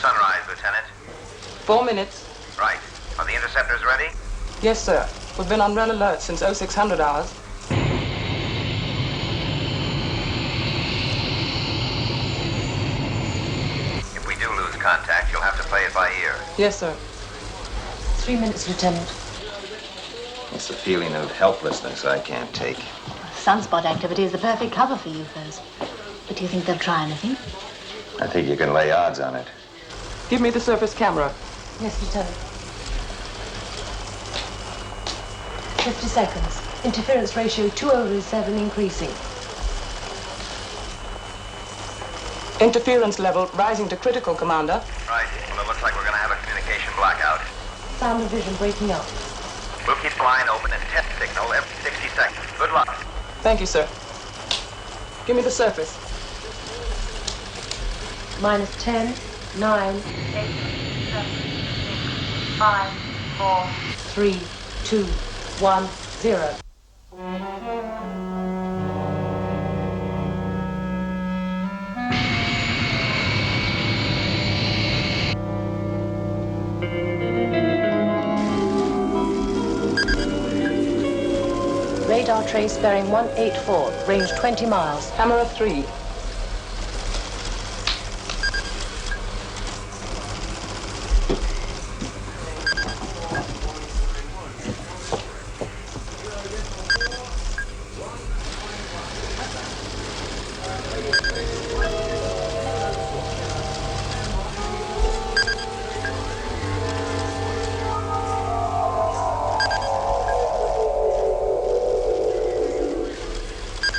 sunrise, Lieutenant? 4 minutes. Right. Are the interceptors ready? Yes, sir. We've been on red alert since 0600 hours. If we do lose contact, you'll have to play it by ear. Yes, sir. 3 minutes, Lieutenant. It's the feeling of helplessness I can't take. Sunspot activity is the perfect cover for UFOs. But do you think they'll try anything? I think you can lay odds on it. Give me the surface camera. Yes, Lieutenant. 50 seconds. Interference ratio 2/7 increasing. Interference level rising to critical, Commander. Right. Well, it looks like we're going to have a communication blackout. Sound and vision breaking up. We'll keep the line open and test signal every 60 seconds. Good luck. Thank you, sir. Give me the surface. Minus 10, 9, 8, 7, 6, 5, 4, 3, 2, 1, 0. Radar trace bearing 184, range 20 miles. Camera 3.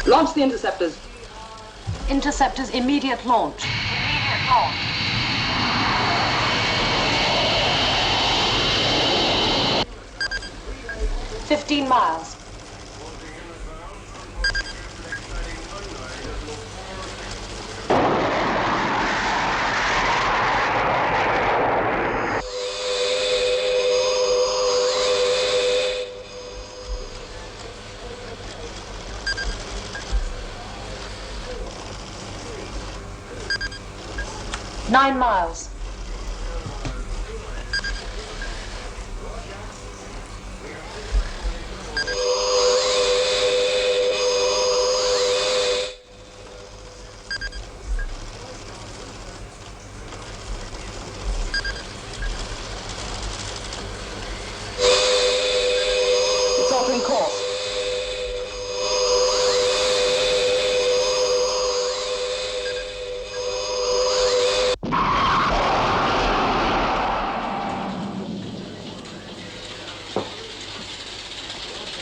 Launch the interceptors. Interceptors immediate launch. Immediate launch. $15 miles. $9 miles. It's altering course.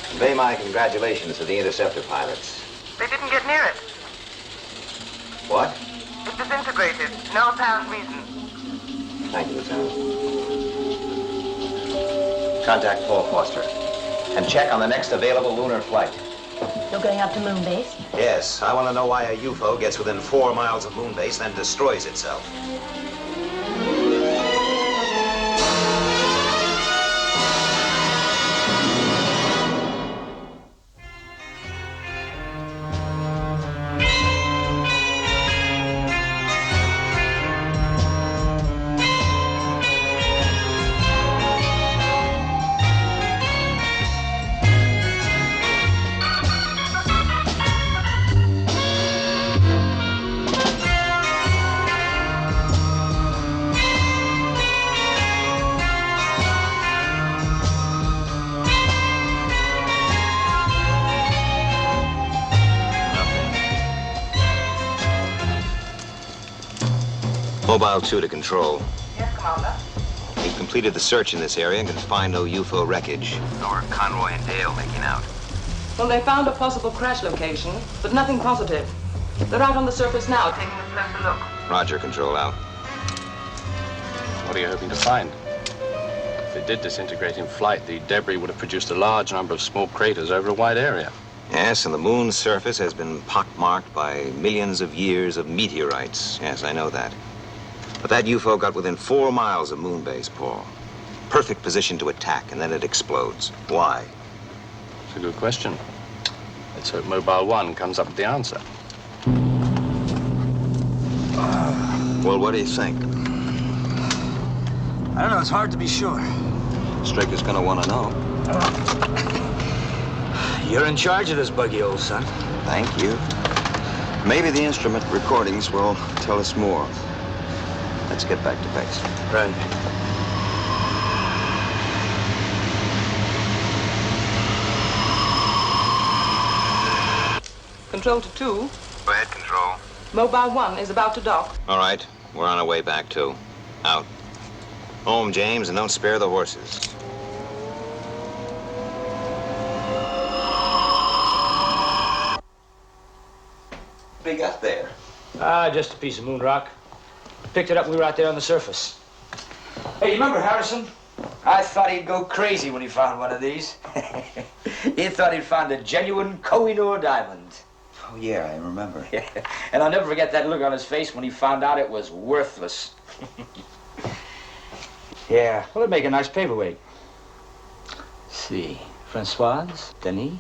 Convey my congratulations to the interceptor pilots. They didn't get near it. What? It disintegrated. No apparent reason. Thank you, Lieutenant. Contact Paul Foster. And check on the next available lunar flight. You're going up to moon base? Yes, I want to know why a UFO gets within 4 miles of moon base, then destroys itself. Mobile 2 to control. Yes, Commander. We've completed the search in this area and can find no UFO wreckage. Nor Conroy and Dale making out. Well, they found a possible crash location, but nothing positive. They're out on the surface now, taking Taking a closer look. Roger, control out. What are you hoping to find? If it did disintegrate in flight, the debris would have produced a large number of small craters over a wide area. Yes, and the moon's surface has been pockmarked by millions of years of meteorites. Yes, I know that. But that UFO got within 4 miles of moon base, Paul. Perfect position to attack, and then it explodes. Why? It's a good question. Let's hope Mobile 1 comes up with the answer. Well, what do you think? I don't know, it's hard to be sure. Straker's gonna want to know. You're in charge of this buggy, old son. Thank you. Maybe the instrument recordings will tell us more. Let's get back to base. Right. Control to 2. Go ahead, Control. Mobile 1 is about to dock. All right, we're on our way back, too. Out. Home, James, and don't spare the horses. What do you got there? Ah, just a piece of moon rock. Picked it up when we were out there on the surface. Hey, you remember Harrison? I thought he'd go crazy when he found one of these. He thought he'd found a genuine Koh-i-Noor diamond. Oh, yeah, I remember. And I'll never forget that look on his face when he found out it was worthless. Yeah, well, it'd make a nice paperweight. See, Francoise, Denis,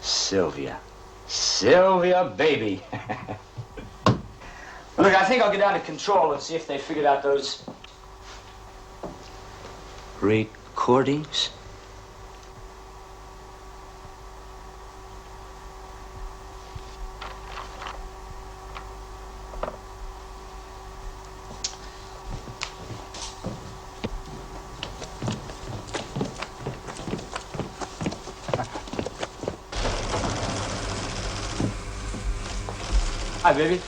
Sylvia. Sylvia, baby. Look, I think I'll get down to Control and see if they figured out those recordings. Hi, baby.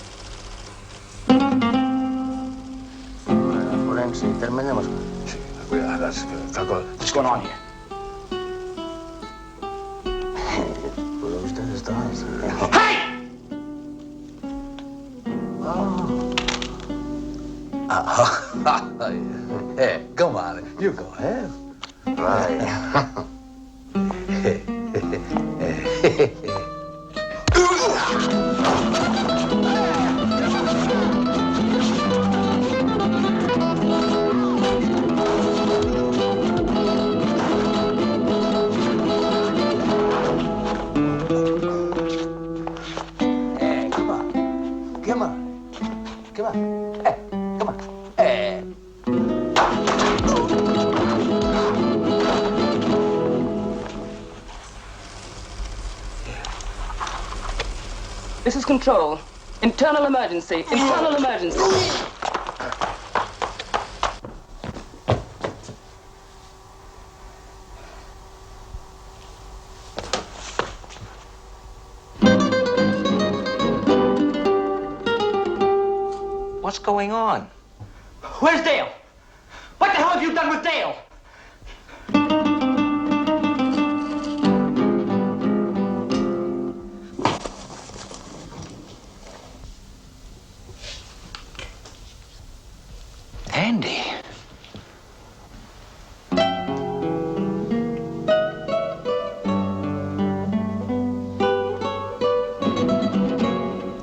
Forense, terminemos. Sí, what's going on here? Pues ustedes dos. Hey! Hey, come on, you go ahead. Right. This is Control. Internal emergency. Internal emergency. What's going on? Where's Dale? What the hell have you done with Dale? Andy.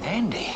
Andy.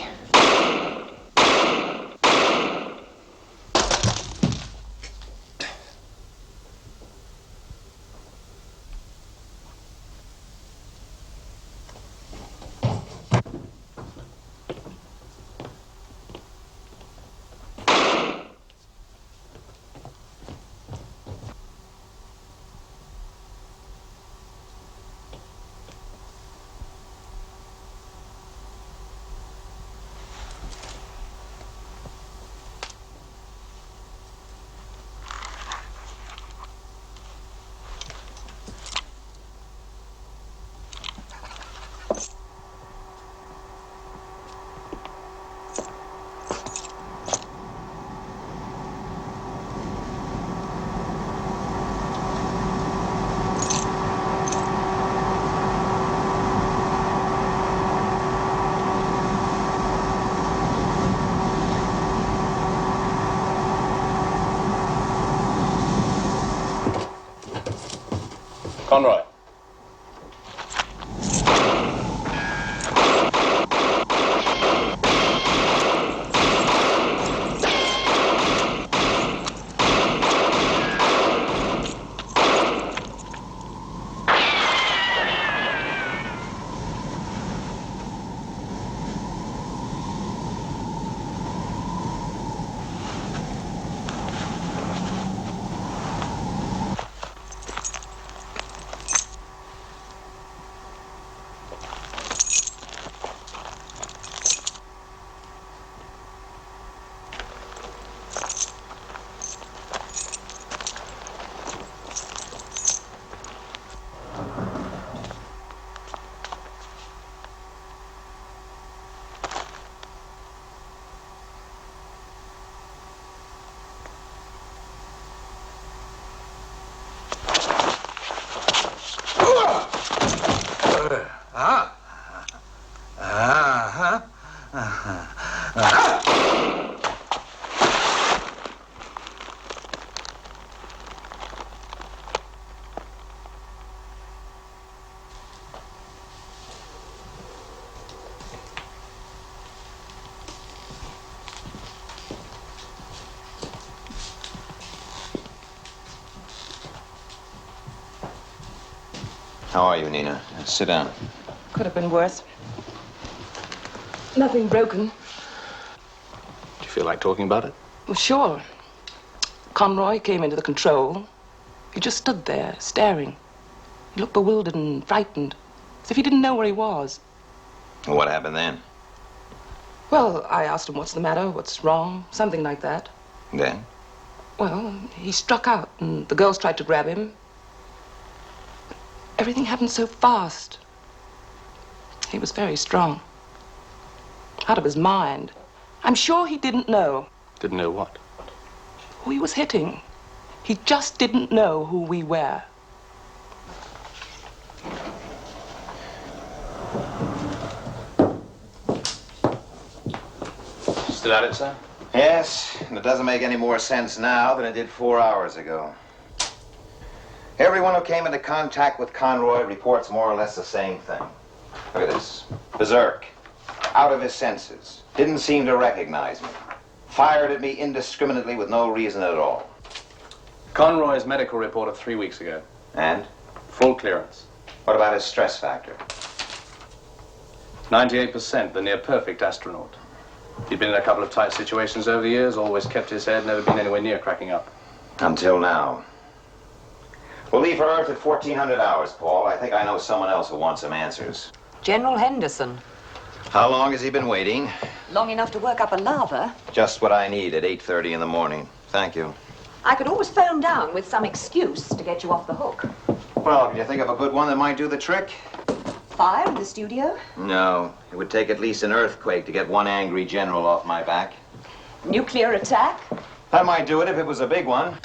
Conroy. How are you, Nina? Sit down. Could have been worse. Nothing broken. Do you feel like talking about it? Well, sure. Conroy came into the control. He just stood there, staring. He looked bewildered and frightened, as if he didn't know where he was. What happened then? Well, I asked him what's the matter, what's wrong, something like that. Then? Well, he struck out, and the girls tried to grab him. Everything happened so fast. He was very strong. Out of his mind. I'm sure he didn't know. Didn't know what? Who he was hitting. He just didn't know who we were. Still at it, sir? Yes, and it doesn't make any more sense now than it did 4 hours ago. Everyone who came into contact with Conroy reports more or less the same thing. Look at this. Berserk. Out of his senses. Didn't seem to recognize me. Fired at me indiscriminately with no reason at all. Conroy's medical report of 3 weeks ago. And? Full clearance. What about his stress factor? 98%, the near-perfect astronaut. He'd been in a couple of tight situations over the years, always kept his head, never been anywhere near cracking up. Until now. We'll leave for Earth at 1400 hours, Paul. I think I know someone else who wants some answers. General Henderson. How long has he been waiting? Long enough to work up a lava. Just what I need at 8:30 in the morning. Thank you. I could always phone down with some excuse to get you off the hook. Well, can you think of a good one that might do the trick? Fire in the studio? No. It would take at least an earthquake to get one angry general off my back. Nuclear attack? That might do it if it was a big one.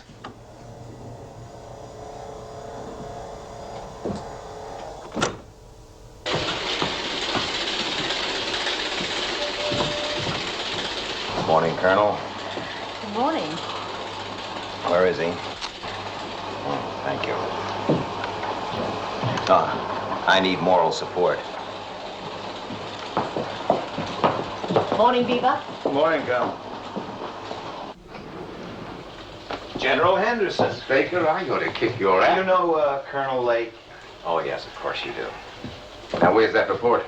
Morning, Colonel. Good morning. Where is he? Oh, thank you. I need moral support. Morning, Beaver. Good morning, Colonel. General Henderson. Baker, I ought to kick your Do ass. you know Colonel Lake? Oh, yes, of course you do. Now, where's that report?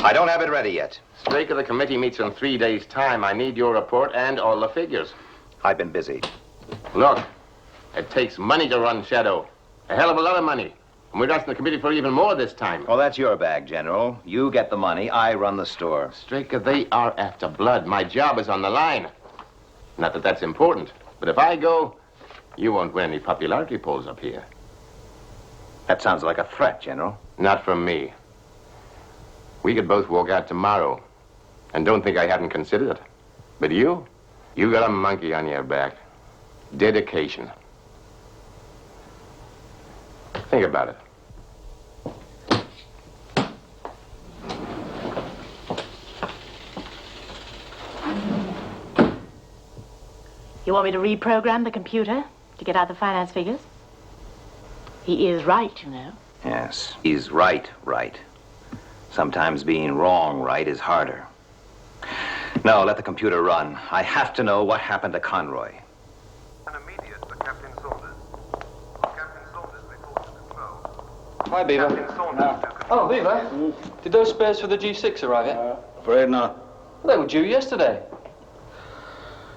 I don't have it ready yet. Straker, the committee meets in 3 days' time. I need your report and all the figures. I've been busy. Look, it takes money to run Shadow. A hell of a lot of money. And we're asking the committee for even more this time. Well, that's your bag, General. You get the money, I run the store. Straker, they are after blood. My job is on the line. Not that that's important, but if I go, you won't win any popularity polls up here. That sounds like a threat, General. Not from me. We could both walk out tomorrow. And don't think I hadn't considered it. But you got a monkey on your back. Dedication. Think about it. You want me to reprogram the computer to get out the finance figures? He is right, you know. Yes, he's right. Sometimes being wrong right is harder. No, let the computer run. I have to know what happened to Conroy. An immediate for Captain Saunders. Captain Saunders reports to control. Hi, Beaver. Captain Saunders to control. Oh, Beaver. Did those spares for the G6 arrive yet? Afraid not. Well, they were due yesterday.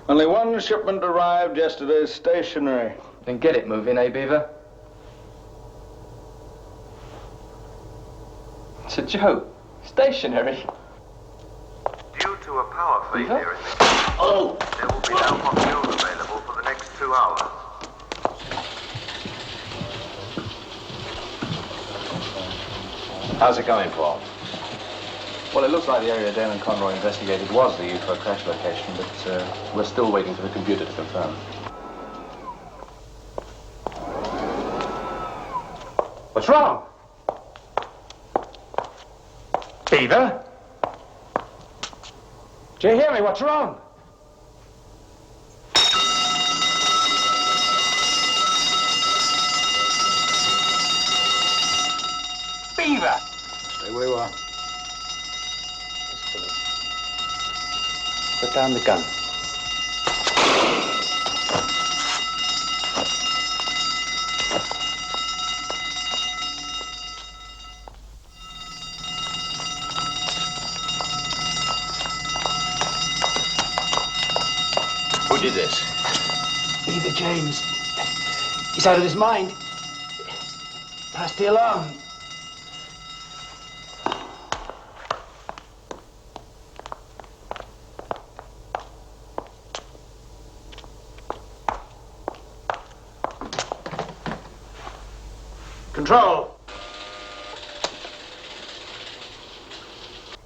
Only one shipment arrived yesterday, stationary. Then get it moving, eh, Beaver? It's a joke. Stationary. Due to a power failure in the... Oh! There will be no hot fuel available for the next 2 hours. How's it going, Paul? Well, it looks like the area Dan and Conroy investigated was the UFO crash location, but we're still waiting for the computer to confirm. What's wrong? Beaver? Do you hear me? What's wrong? Beaver! Stay where you are. Put down the gun. did this? Beaver James. He's out of his mind. Press the alarm. Control.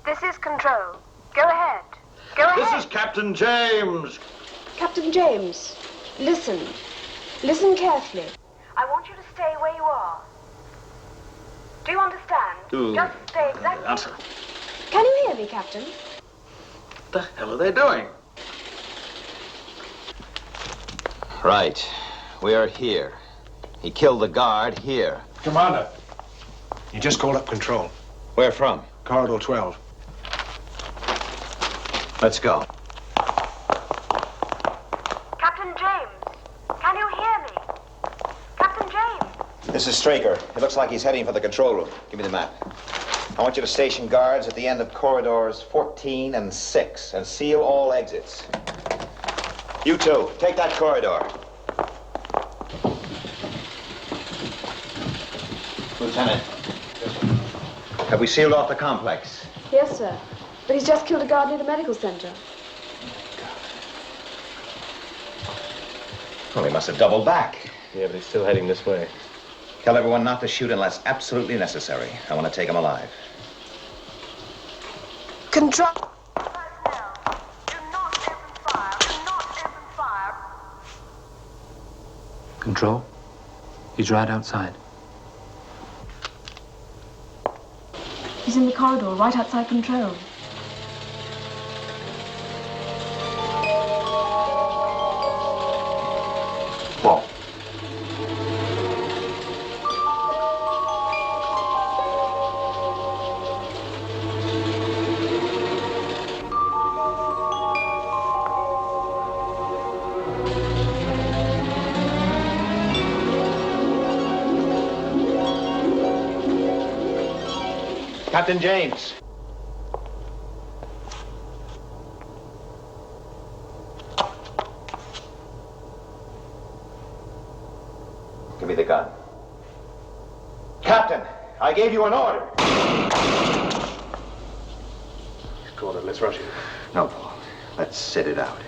This is Control. Go ahead. Go ahead. This is Captain James. Captain James, listen. Listen carefully. I want you to stay where you are. Do you understand? Just stay exactly... Answer. Can you hear me, Captain? What the hell are they doing? Right. We are here. He killed the guard here. Commander, you just called up Control. Where from? Corridor 12. Let's go. Captain James, can you hear me? Captain James. This is Straker. It looks like he's heading for the control room. Give me the map. I want you to station guards at the end of corridors 14 and 6 and seal all exits. You two, take that corridor. Lieutenant, have we sealed off the complex? Yes, sir. But he's just killed a guard near the medical center. Well, he must have doubled back. Yeah, but he's still heading this way. Tell everyone not to shoot unless absolutely necessary. I want to take him alive. Control. Control? He's right outside. He's in the corridor, right outside Control. Whoa. Captain James. Give me the gun. Captain, I gave you an order. He's called it. Let's rush him. No, Paul. Let's sit it out.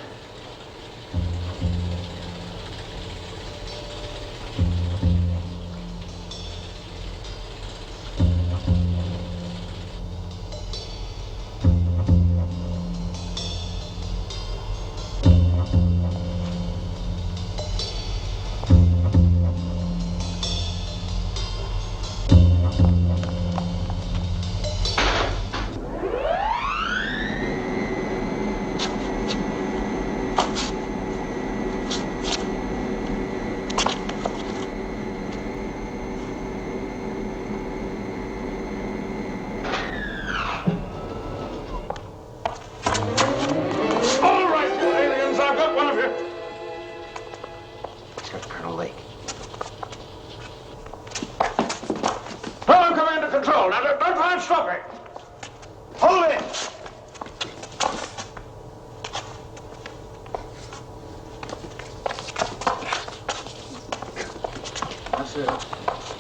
Control. Now, don't try and stop it. Hold it. That's it.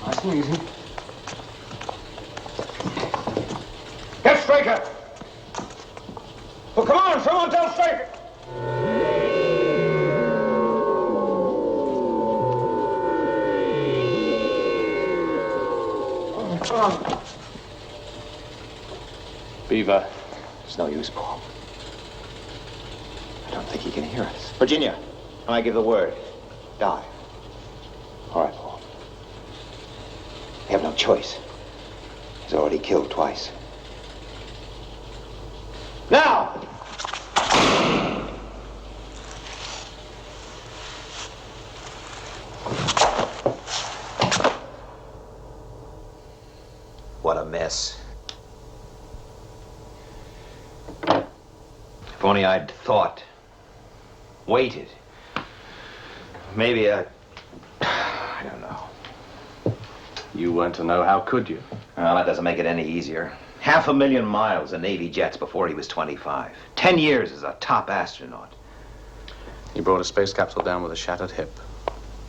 Nice and easy. Get Straker. Well, come on, someone tell Straker. Beaver. It's no use, Paul. I don't think he can hear us. Virginia, when I give the word, dive. All right, Paul. We have no choice. He's already killed twice. Now! What a mess. If only I'd thought, waited. Maybe I don't know. You weren't to know, how could you? Well, that doesn't make it any easier. 500,000 miles in Navy jets before he was 25. 10 years as a top astronaut. He brought a space capsule down with a shattered hip.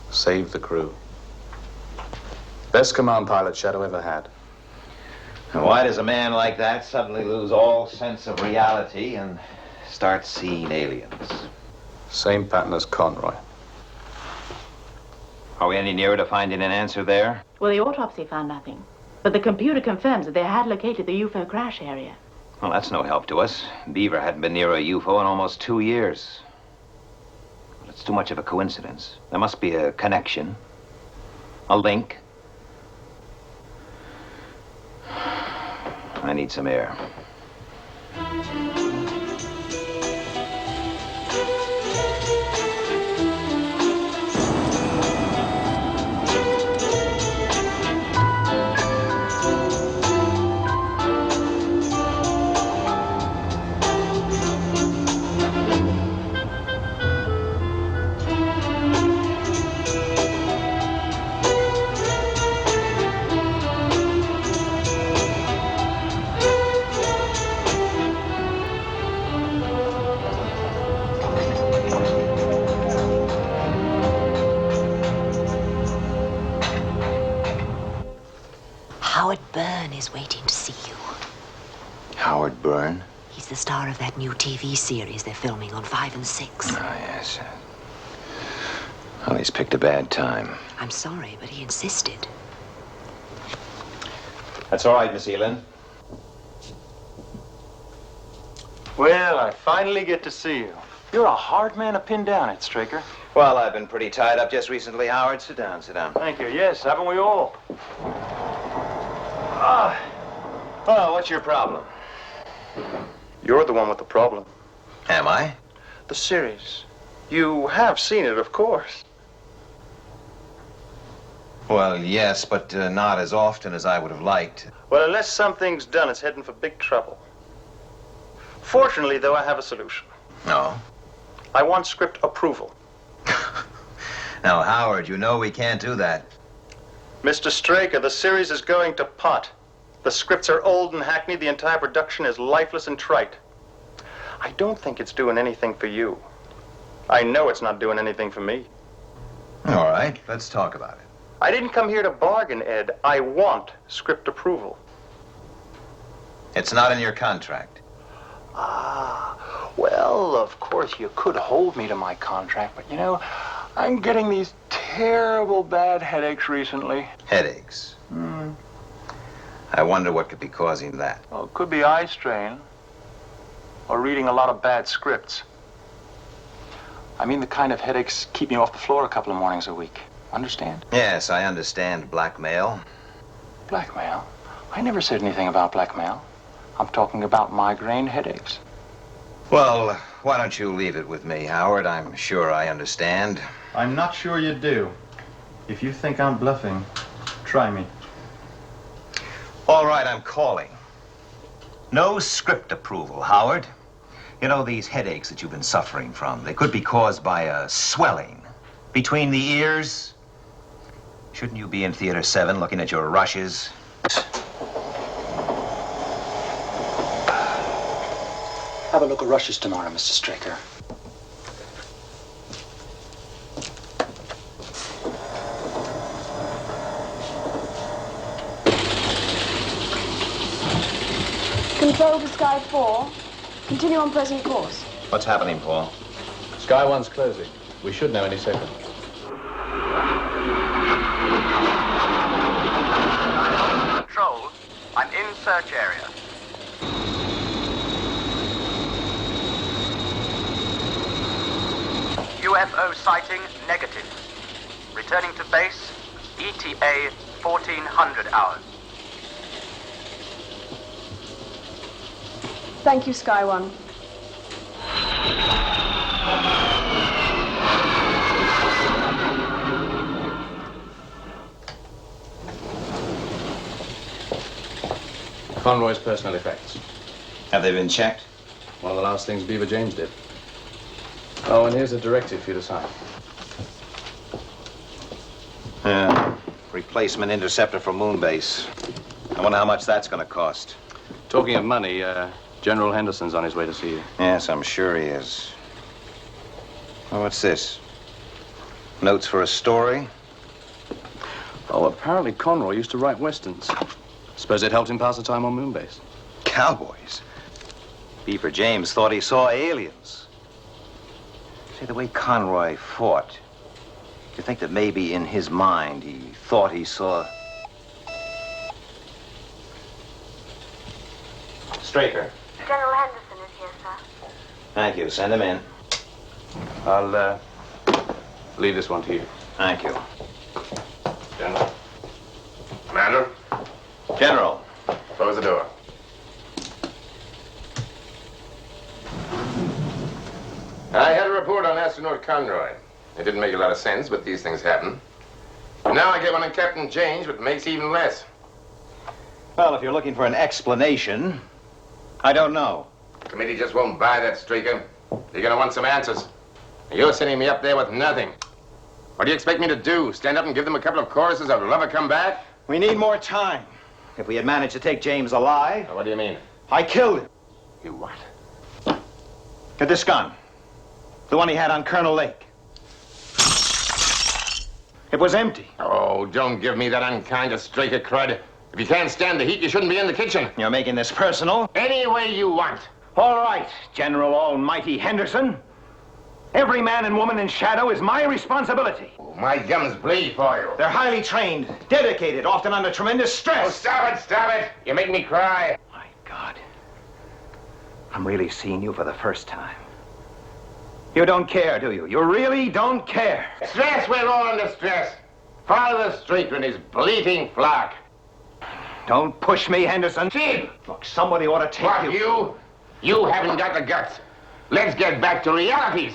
Saved the crew. Best command pilot Shadow ever had. Now, why does a man like that suddenly lose all sense of reality and start seeing aliens? Same pattern as Conroy. Are we any nearer to finding an answer there? Well, the autopsy found nothing. But the computer confirms that they had located the UFO crash area. Well, that's no help to us. Beaver hadn't been near a UFO in almost 2 years. But it's too much of a coincidence. There must be a connection, a link. I need some air. Howard Byrne is waiting to see you. Howard Byrne? He's the star of that new TV series they're filming on 5 and 6. Oh, yes. Well, he's picked a bad time. I'm sorry, but he insisted. That's all right, Miss Elin. Well, I finally get to see you. You're a hard man to pin down, Ed Straker. Well, I've been pretty tied up just recently, Howard. Sit down, sit down. Thank you. Yes, haven't we all? Well, what's your problem? You're the one with the problem. Am I? The series. You have seen it, of course. Well, yes, but not as often as I would have liked. Well, unless something's done, it's heading for big trouble. Fortunately, though, I have a solution. No? I want script approval. Now, Howard, you know we can't do that. Mr. Straker, the series is going to pot. The scripts are old and hackneyed. The entire production is lifeless and trite. I don't think it's doing anything for you. I know it's not doing anything for me. All right, let's talk about it. I didn't come here to bargain, Ed. I want script approval. It's not in your contract. Well, of course, you could hold me to my contract, but you know, I'm getting these terrible bad headaches recently. Headaches? I wonder what could be causing that. Well, it could be eye strain, or reading a lot of bad scripts. I mean the kind of headaches keep me off the floor a couple of mornings a week. Understand? Yes, I understand blackmail. Blackmail? I never said anything about blackmail. I'm talking about migraine headaches. Well, why don't you leave it with me, Howard? I'm sure I understand. I'm not sure you do. If you think I'm bluffing, try me. All right, I'm calling. No script approval, Howard. You know, these headaches that you've been suffering from, they could be caused by a swelling between the ears. Shouldn't you be in Theater 7 looking at your rushes? Have a look at rushes tomorrow, Mr. Straker. Control to Sky 4. Continue on present course. What's happening, Paul? Sky 1's closing. We should know any second. Control, I'm in search area. UFO sighting negative. Returning to base, ETA 1400 hours. Thank you, Sky 1. Conroy's personal effects. Have they been checked? One of the last things Beaver James did. Oh, and here's a directive for you to sign. Replacement interceptor for Moonbase. I wonder how much that's going to cost. Talking of money, General Henderson's on his way to see you. Yes, I'm sure he is. Oh, what's this? Notes for a story? Oh, apparently Conroy used to write westerns. Suppose it helped him pass the time on Moonbase. Cowboys. Beaver James thought he saw aliens. See, the way Conroy fought, you think that maybe in his mind he thought he saw... Straker. General Henderson is here, sir. Thank you. Send him in. I'll, leave this one to you. Thank you. General. Commander. General. Close the door. I had a report on astronaut Conroy. It didn't make a lot of sense, but these things happen. Now I get one on Captain James, but makes even less. Well, if you're looking for an explanation, I don't know. The committee just won't buy that, Straker. You're gonna want some answers. You're sending me up there with nothing. What do you expect me to do? Stand up and give them a couple of choruses of Lover Come Back? We need more time. If we had managed to take James alive... What do you mean? I killed him. You what? Get this gun. The one he had on Colonel Lake. It was empty. Oh, don't give me that unkind of Straker crud. If you can't stand the heat, you shouldn't be in the kitchen. You're making this personal? Any way you want. All right, General Almighty Henderson. Every man and woman in shadow is my responsibility. Oh, my gums bleed for you. They're highly trained, dedicated, often under tremendous stress. Oh, stop it. You make me cry. My God. I'm really seeing you for the first time. You don't care, do you? You really don't care. Stress, we're all under stress. Follow the Straker and his bleating flock. Don't push me, Henderson. Chief! Look, somebody ought to take What, you. You haven't got the guts. Let's get back to realities.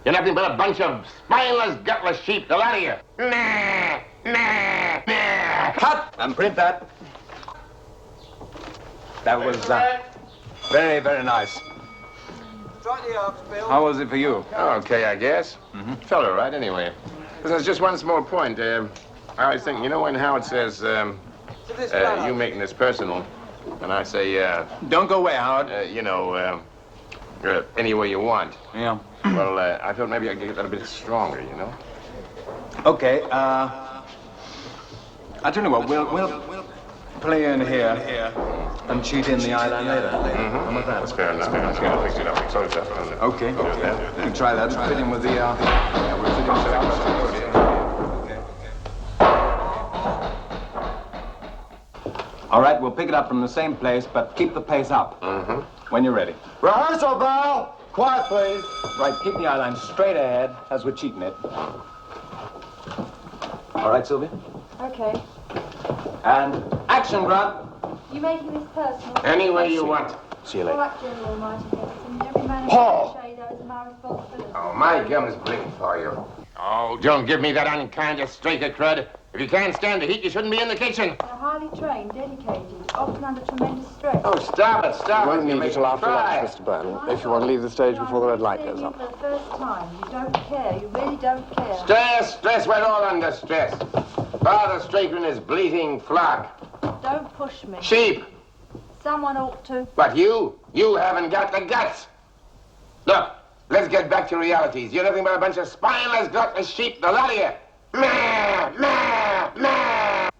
You're nothing but a bunch of spineless, gutless sheep, the lot of you. Nah. Cut! And print that. That was very, very nice. How was it for you? Okay, I guess. Felt all right, anyway. There's just one small point. I was thinking, you know when Howard says, you making this personal, and I say, Don't go away, Howard. Any way you want. Yeah. Well, I thought maybe I could get that a bit stronger, you know? Okay, I tell you what, we'll play in here and cheat in the island later. How about that? That's fair enough. I'll fix it up close up. Okay. We can try that. Fit in with the, yeah, we'll fit in with the... All right, we'll pick it up from the same place, but keep the pace up. When you're ready. Rehearsal bell! Quiet, please. Right, keep the eye line straight ahead as we're cheating it. All right, Sylvia? Okay. And action, Grant. You making this personal? Any way you want. See you All later. right, General Almighty Henderson. Every man Paul! in the shade is my responsibility. Oh, my gums bleed for you. Oh, don't give me that unkind of Straker crud. If you can't stand the heat, you shouldn't be in the kitchen. They're highly trained, dedicated, often under tremendous stress. Oh, stop it. You won't need You're it till after try. lunch, Mr. Byrne, if you want to leave the stage before the red light goes For up. the first time, you don't care. You really don't care. Stress, we're all under stress. Father Straker and his bleating flock. Don't push me. Sheep. Someone ought to. But you haven't got the guts. Look, let's get back to realities. You're nothing but a bunch of spineless, gutless sheep, the lot of you. Meh, meh, meh.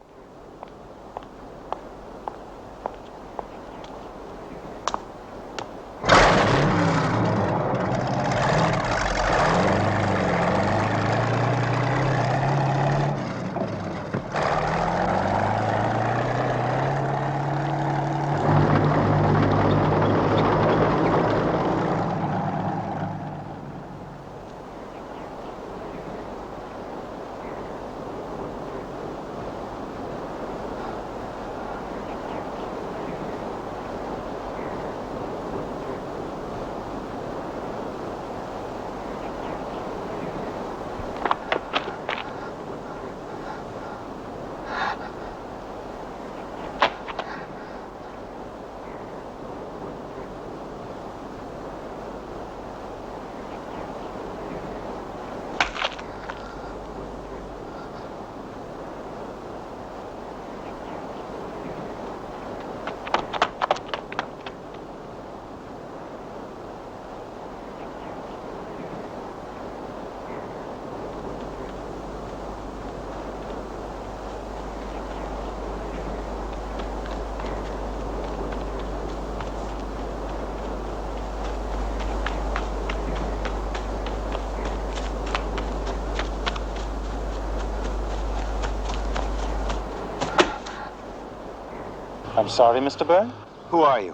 I'm sorry, Mr. Byrne? Who are you?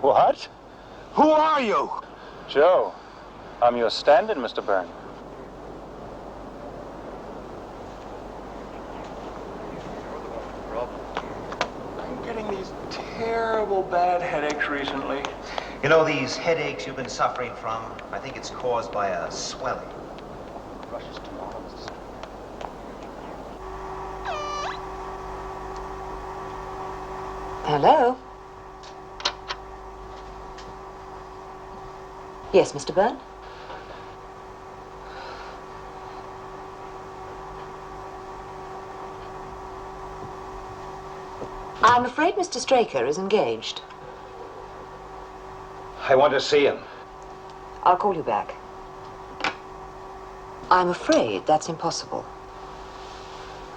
What? Who are you? Joe, I'm your stand-in, Mr. Byrne. I'm getting these terrible bad headaches recently. You know, these headaches you've been suffering from, I think it's caused by a swelling. Rushes tomorrow, Mr. Straker. Hello? Yes, Mr. Byrne? I'm afraid Mr. Straker is engaged. I want to see him. I'll call you back. I'm afraid that's impossible.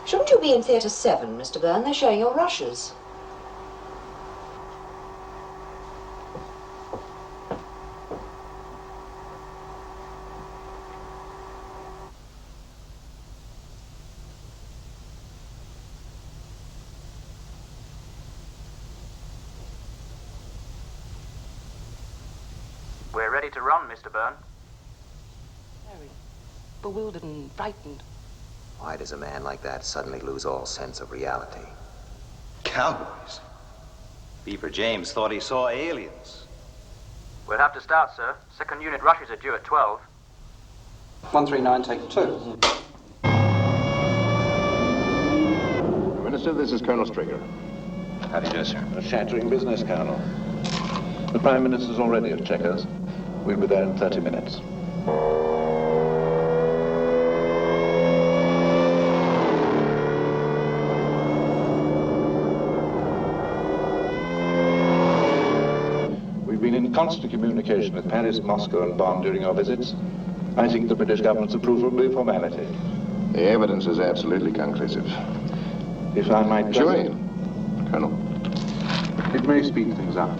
Shouldn't you be in Theatre 7, Mr. Byrne? They're showing your rushes. We're ready to run, Mr. Byrne. Very bewildered and frightened. Why does a man like that suddenly lose all sense of reality? Cowboys? Beaver James thought he saw aliens. We'll have to start, sir. Second unit rushes are due at 12. 139, take 2. Minister, this is Colonel Straker. How do you do, sir? A shattering business, Colonel. The Prime Minister's already at Checkers. We'll be there in 30 minutes. We've been in constant communication with Paris, Moscow, and Bonn during our visits. I think the British government's approval will be a formality. The evidence is absolutely conclusive. If I might... Sure, Colonel. It may speed things up.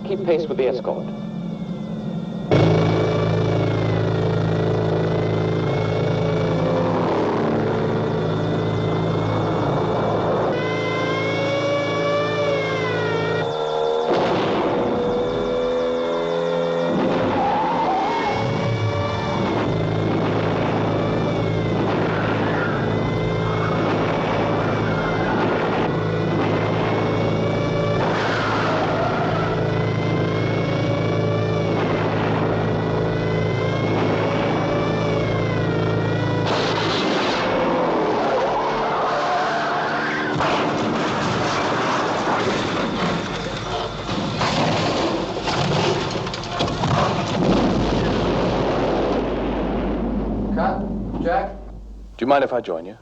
Keep pace with the escort. Do you mind if I join you?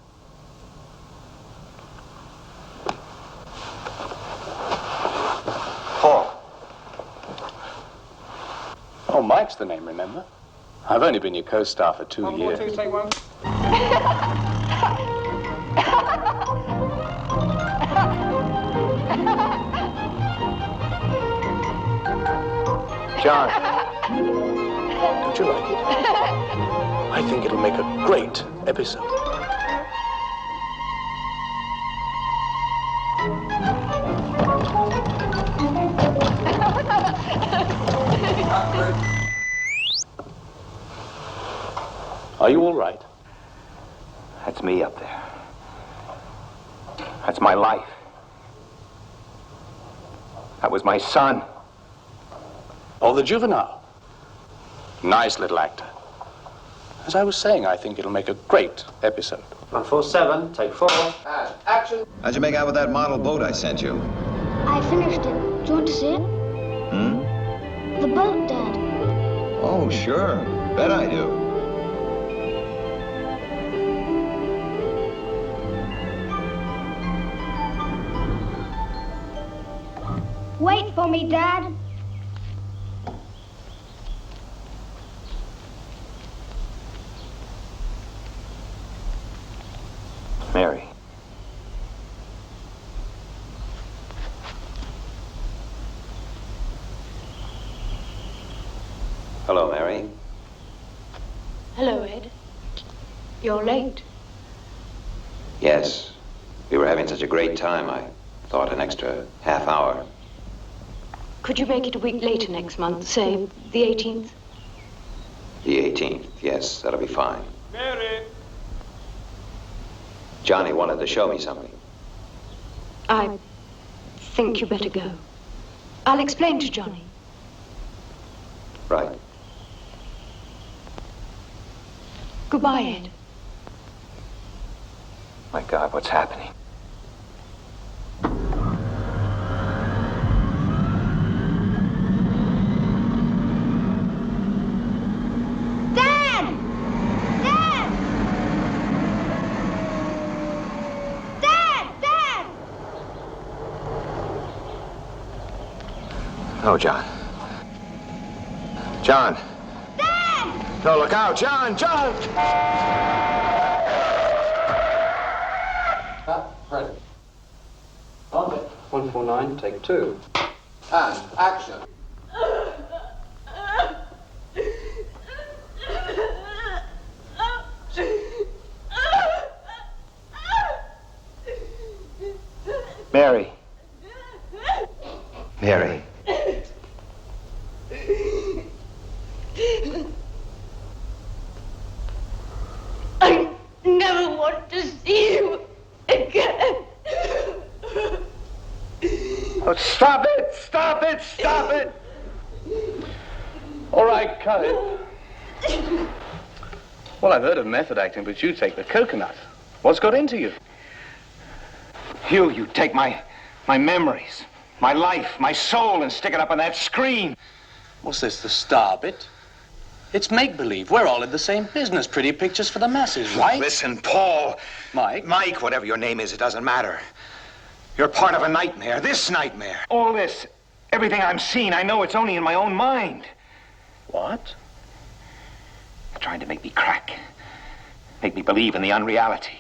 Paul. Oh, Mike's the name, remember? I've only been your co-star for 2 years. 1, 2, take 1. John, don't you like it? I think it'll make a great episode. Are you all right? That's me up there. That's my life. That was my son. Oh, the juvenile. Nice little actor. As I was saying, I think it'll make a great episode. 147, take 4. And action. How'd you make out with that model boat I sent you? I finished it. Do you want to see it? Hmm? The boat, Dad. Oh, sure. Bet I do. Wait for me, Dad. Mary. Hello, Mary. Hello, Ed. You're late. Yes. We were having such a great time, I thought an extra half hour. Could you make it a week later next month, say the 18th? The 18th, yes, that'll be fine. Mary! Johnny wanted to show me something. I think you better go. I'll explain to Johnny. Right. Goodbye, Ed. My God, what's happening? Dad! Dad! Dad! Dad! Oh, John. John! Dad! No, look out! John! John! Ready. On it. 149, take 2. And action. Mary. Mary. I never want to see you again. Oh, stop it! Stop it! Stop it! All right, cut it. Well, I've heard of method acting, but you take the coconut. What's got into you? You take my memories, my life, my soul, and stick it up on that screen. What's this, the star bit? It's make-believe. We're all in the same business. Pretty pictures for the masses, right? Listen, Paul. Mike? Mike, whatever your name is, it doesn't matter. You're part of a nightmare, this nightmare. All this, everything I'm seeing, I know it's only in my own mind. What? They're trying to make me crack. Make me believe in the unreality.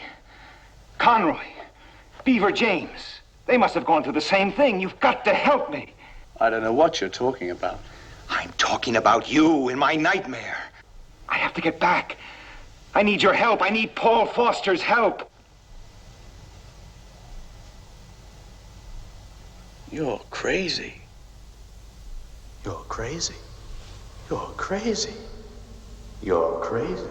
Conroy, Beaver James, they must have gone through the same thing. You've got to help me. I don't know what you're talking about. I'm talking about you in my nightmare. I have to get back. I need your help. I need Paul Foster's help. You're crazy. You're crazy. You're crazy. You're crazy.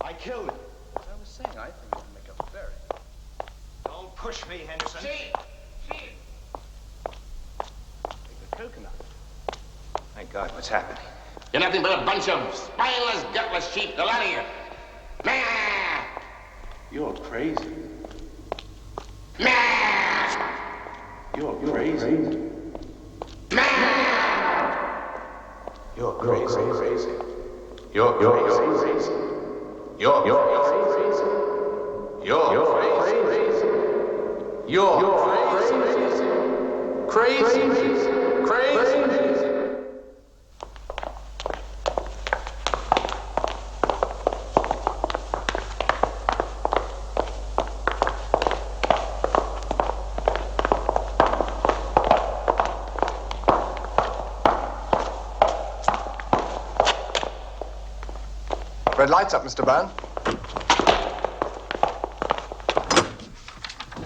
I killed him. As I was saying, I think it'll make a very... Don't push me, Henderson. Take the coconut. My God, what's happening? You're nothing but a bunch of spineless, gutless sheep. The lot of you. Nah! You're crazy. Nah! You're crazy. You're crazy. You're crazy. You're crazy. Red lights up, Mr. Byrne.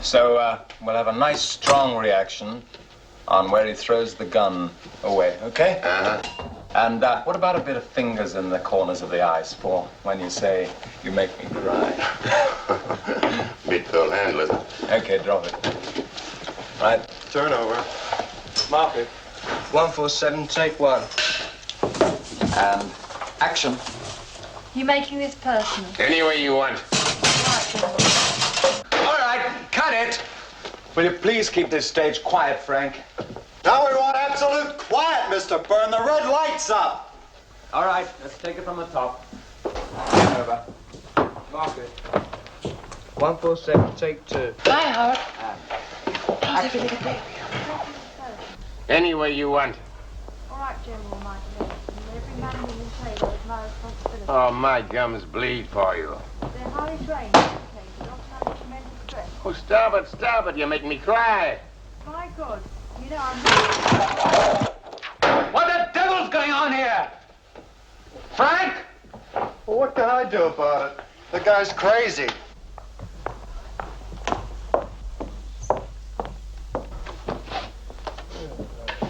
So, we'll have a nice, strong reaction on where he throws the gun away, okay? Uh-huh. And what about a bit of fingers in the corners of the eyes for when you say, you make me cry? Bit pearl handless. Okay, drop it. Right, turn over. Mark it. 147, take 1. And action. You making this personal? Any way you want. All right, cut it. Will you please keep this stage quiet, Frank? Now we want absolute quiet, Mr. Byrne. The red light's up. All right, let's take it from the top. Turn over. Mark it. 147, take 2. Hi, Howard. How's everything today? Any way you want. All right, General, my friend. Every man in the table is my responsibility. Oh, my gums bleed for you. They're highly trained, educated, often under tremendous stress. Oh, stop it. You're making me cry. My God, you know I'm... What the devil's going on here? Frank? Well, what can I do about it? The guy's crazy.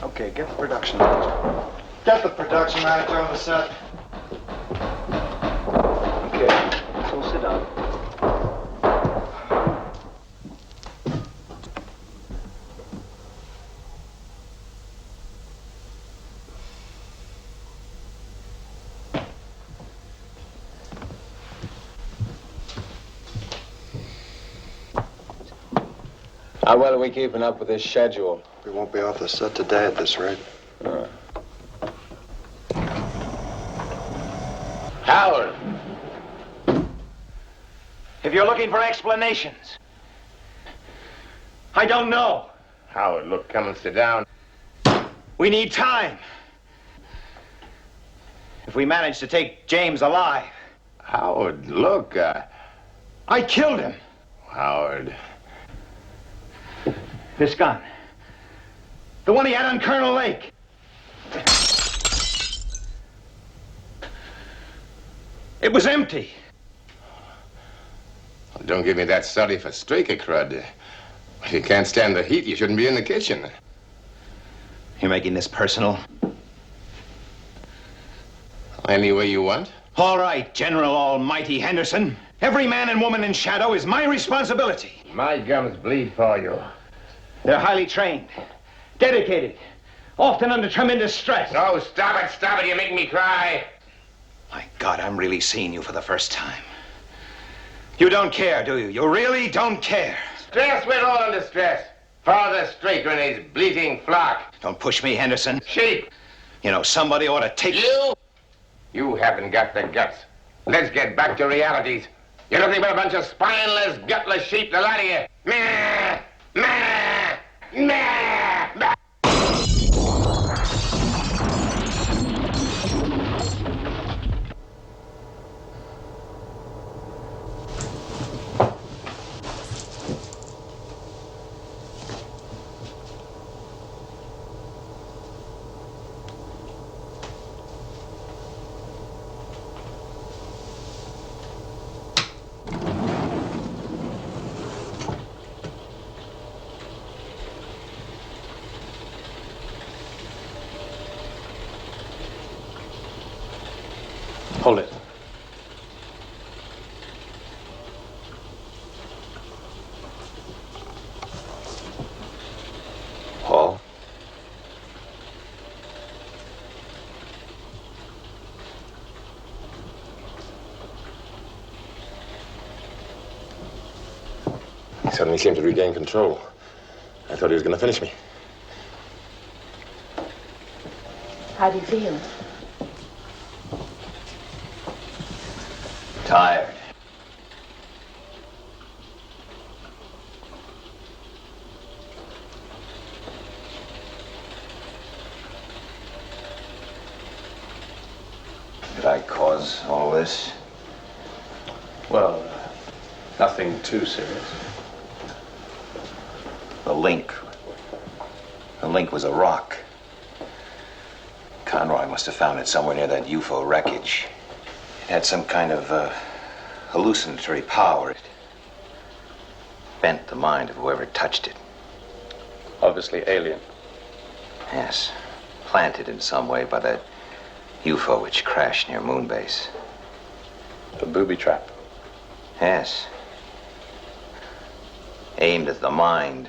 Okay, get the production manager. Get the production manager on the set. Okay, so sit down. How well are we keeping up with this schedule? We won't be off the set today at this rate. Howard. If you're looking for explanations, I don't know. Howard, look, come and sit down. We need time. If we manage to take James alive. Howard, look, I killed him. Howard. This gun. The one he had on Colonel Lake. It was empty. Don't give me that study for Straker crud. If you can't stand the heat, you shouldn't be in the kitchen. You're making this personal? Any way you want. All right, General Almighty Henderson. Every man and woman in shadow is my responsibility. My gums bleed for you. They're highly trained, dedicated, often under tremendous stress. No, stop it. You make me cry. My God, I'm really seeing you for the first time. You don't care, do you? You really don't care. Stress, we're all under stress. Father Straker and his bleating flock. Don't push me, Henderson. Sheep. You know, somebody ought to take... You haven't got the guts. Let's get back to realities. You're nothing but a bunch of spineless, gutless sheep, the lot of you. Meh! Meh! Meh! Meh! Hold it. Paul? He suddenly seemed to regain control. I thought he was going to finish me. How do you feel? Tired. Did I cause all this? Well, nothing too serious. The link. The link was a rock. Conroy must have found it somewhere near that UFO wreckage. It had some kind of hallucinatory power. It bent the mind of whoever touched it. Obviously alien. Yes. Planted in some way by that UFO which crashed near Moonbase. A booby trap. Yes. Aimed at the mind